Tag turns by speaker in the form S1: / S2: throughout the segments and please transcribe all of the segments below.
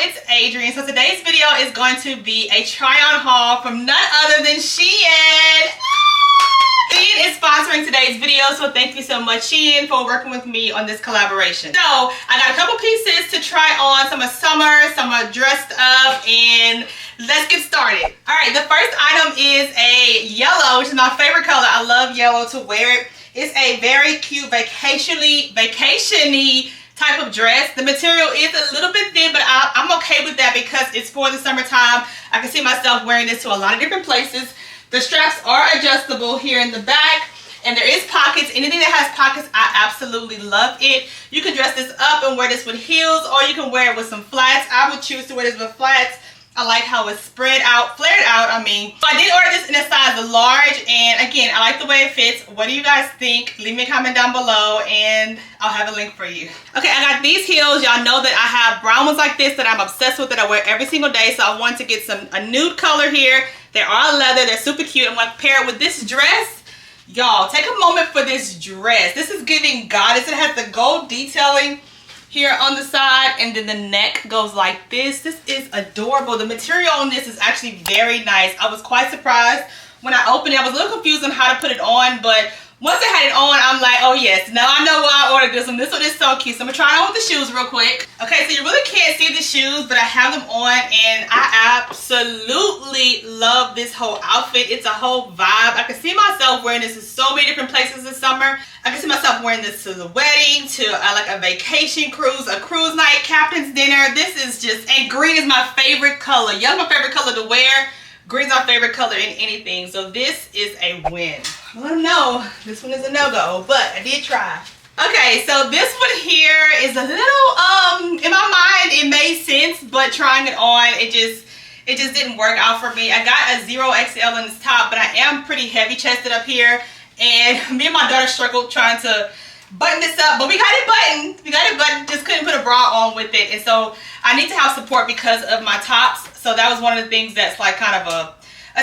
S1: it's Adrianne. So today's video is going to be a try-on haul from none other than Shein. Shein is sponsoring today's video, so thank you so much, Shein, for working with me on this collaboration. So I got a couple pieces to try on. Some are summer, some are dressed up, and let's get started. All right, the first item is a yellow, which is my favorite color. I love yellow to wear it. It's a very cute vacation-y type of dress. The material is a little bit thin, but I'm okay with that because it's for the summertime. I can see myself wearing this to a lot of different places. The straps are adjustable here in the back, and there is pockets. Anything that has pockets, I absolutely love it. You can dress this up and wear this with heels, or you can wear it with some flats. I would choose to wear this with flats. I like how it's spread out, flared out, I mean. So I did order this in a size large, and again, I like the way it fits. What do you guys think? Leave me a comment down below, and I'll have a link for you. Okay, I got these heels. Y'all know that I have brown ones like this that I'm obsessed with, that I wear every single day, so I wanted to get a nude color here. They are leather. They're super cute. I'm going to pair it with this dress. Y'all, take a moment for this dress. This is giving goddess. It has the gold detailing here on the side, and then the neck goes like this. This is adorable. The material on this is actually very nice. I was quite surprised when I opened it. I was a little confused on how to put it on, but once I had it on, I'm like, oh yes, now I know why I ordered this one. This one is so cute. So I'm gonna try it on with the shoes real quick. Okay, so you really can't see the shoes, but I have them on, and I absolutely love this whole outfit. It's a whole vibe. I can see myself wearing this in so many different places this summer. I can see myself wearing this to the wedding, to like a vacation cruise, a cruise night, captain's dinner. This is just, and green is my favorite color. Yellow's my favorite color to wear. Green's my favorite color in anything. So this is a win. I don't know. This one is a no-go, but I did try. Okay, so this one here is a little, in my mind, it made sense, but trying it on, it just didn't work out for me. I got a 0XL in this top, but I am pretty heavy chested up here. And me and my daughter struggled trying to button this up, but we got it buttoned. We got it buttoned, just couldn't put a bra on with it. And so I need to have support because of my tops. So that was one of the things that's like kind of a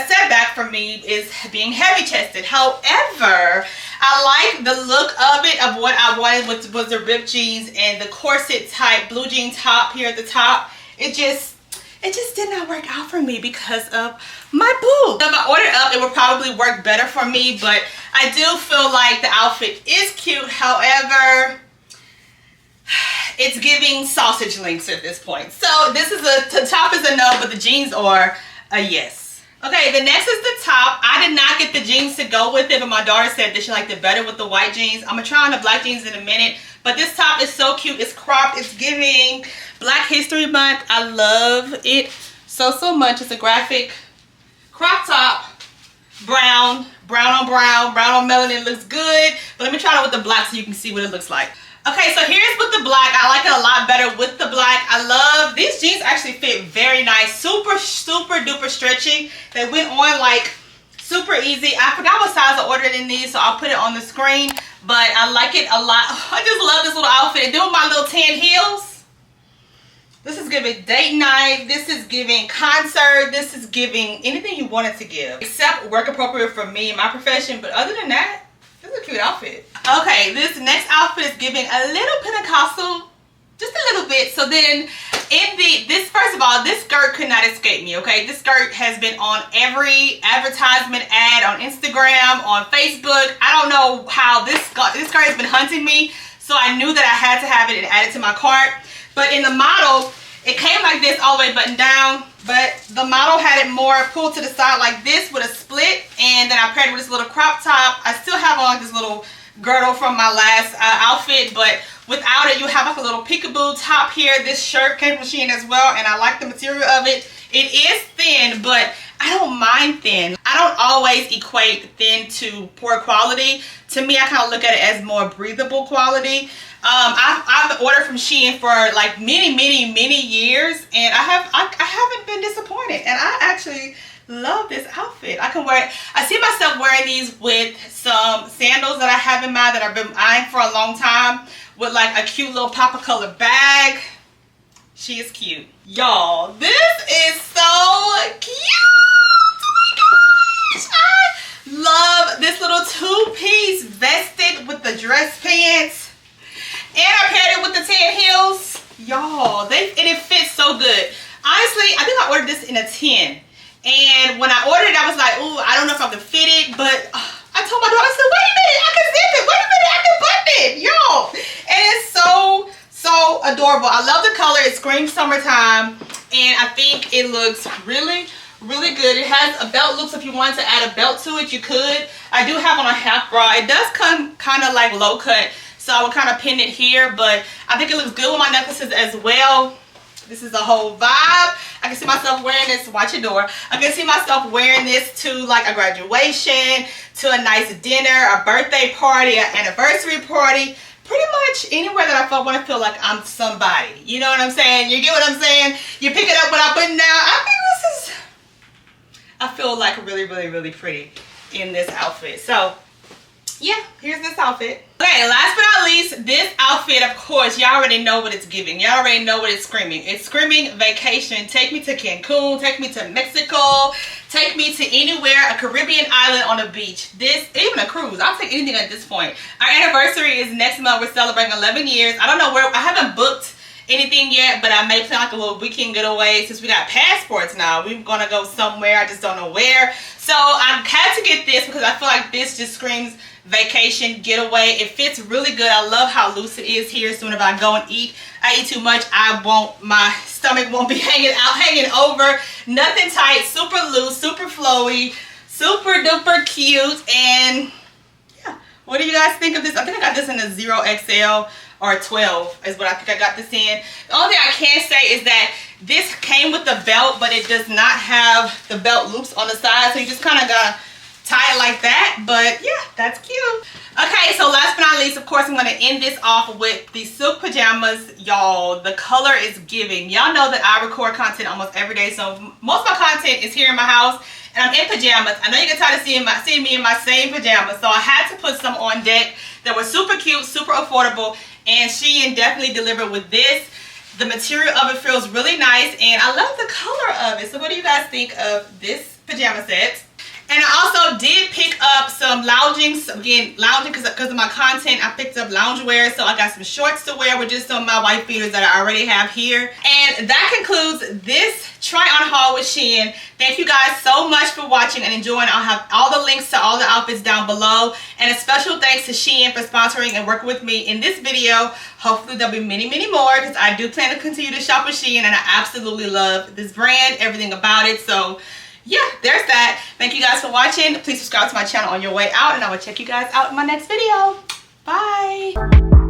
S1: setback for me, is being heavy chested. However, I like the look of it, of what I wanted, which was the ripped jeans and the corset type blue jean top here at the top. It just did not work out for me because of my boobs. If I ordered up, it would probably work better for me, but I do feel like the outfit is cute. However, it's giving sausage links at this point. So this is the top is a no, but the jeans are a yes. Okay, the next is the top. I did not get the jeans to go with it, but my daughter said that she liked it better with the white jeans. I'm gonna try on the black jeans in a minute, but this top is so cute. It's cropped. It's giving Black History Month. I love it so much. It's a graphic crop top, brown on brown on melanin. Looks good, but let me try it with the black so you can see what it looks like. Okay, so here's with the black. I like it a lot better with the black. I love these jeans. Actually fit very nice. Super duper stretchy. They went on like super easy. I forgot what size I ordered in these, so I'll put it on the screen, but I like it a lot. I just love this little outfit. And doing my little tan heels. This is giving date night. This is giving concert. This is giving anything you want it to give, except work appropriate for me and my profession. But other than that, this is a cute outfit. Okay, this next outfit is giving a little Pentecostal, just a little bit. So then first of all, this skirt could not escape me, okay? This skirt has been on every advertisement ad on Instagram, on Facebook. I don't know how this skirt has been hunting me, so I knew that I had to have it and add it to my cart. But in the model, it came like this all the way buttoned down, but the model had it more pulled to the side like this with a split, and then I paired it with this little crop top. I still have on this little girdle from my last outfit, but without it, you have like a little peekaboo top here. This shirt came from Shein as well, and I like the material of it. It is thin, but I don't mind thin. I don't always equate thin to poor quality. To me, I kind of look at it as more breathable quality. I've ordered from Shein for like many years, and I haven't been disappointed, and I actually love this outfit. I can wear it. I see myself wearing these with some sandals that I have in mind that I've been eyeing for a long time, with like a cute little pop of color bag. She is cute. Y'all, this is so cute. Oh my gosh. I love this little two-piece vested with the dress pants. And I paired it with the tan heels. Y'all, and it fits so so good. Honestly, I think I ordered this in a 10. And when I ordered it, I was like, ooh, I don't know if I can fit it. But I told my daughter, I said, wait a minute, I can zip it. Wait a minute, I can button it. Yo. And it's so adorable. I love the color. It screams summertime. And I think it looks really good. It has a belt loop, so if you wanted to add a belt to it, you could. I do have on a half bra. It does come kind of like low cut, so I would kind of pin it here, but I think it looks good with my necklaces as well. This is a whole vibe. I can see myself wearing this. Watch your door. I can see myself wearing this to like a graduation, to a nice dinner, a birthday party, an anniversary party. Pretty much anywhere that I want to feel like I'm somebody. You know what I'm saying? You get what I'm saying? You pick it up when I put it down. I think this is... I feel like really pretty in this outfit. So yeah, here's this outfit. Okay, last but not least, this outfit, of course, y'all already know what it's giving. Y'all already know what it's screaming. It's screaming vacation. Take me to Cancun, take me to Mexico, take me to anywhere, a Caribbean island on the beach. This, even a cruise, I'll take anything at this point. Our anniversary is next month. We're celebrating 11 years. I don't know where, I haven't booked anything yet, but I may plan like a little weekend getaway since we got passports now. We're gonna go somewhere, I just don't know where. So I had to get this because I feel like this just screams vacation, getaway. It fits really good. I love how loose it is here. So whenever I go and eat, I eat too much, my stomach won't be hanging over. Nothing tight, super loose, super flowy, super duper cute. And yeah, what do you guys think of this? I think I got this in a 0XL or 12 is what I think I got this in. The only thing I can say is that this came with the belt, but it does not have the belt loops on the side, so you just kind of gotta tie it like that. But yeah, that's cute. Okay, so last but not least, of course, I'm going to end this off with the silk pajamas. Y'all, the color is giving. Y'all know that I record content almost every day, so most of my content is here in my house, and I'm in pajamas. I know you get tired of seeing me in my same pajamas, so I had to put some on deck that were super cute, super affordable, and Shein definitely delivered with this. The material of it feels really nice, and I love the color of it. So what do you guys think of this pajama set? And I also did pick up some lounging, again, lounging because of my content. I picked up loungewear, so I got some shorts to wear with just some of my white beaters that I already have here. And that concludes this try-on haul with Shein. Thank you guys so much for watching and enjoying. I'll have all the links to all the outfits down below. And a special thanks to Shein for sponsoring and working with me in this video. Hopefully there'll be many more, because I do plan to continue to shop with Shein, and I absolutely love this brand, everything about it. So yeah, there's that. Thank you guys for watching. Please subscribe to my channel on your way out, and I will check you guys out in my next video. Bye.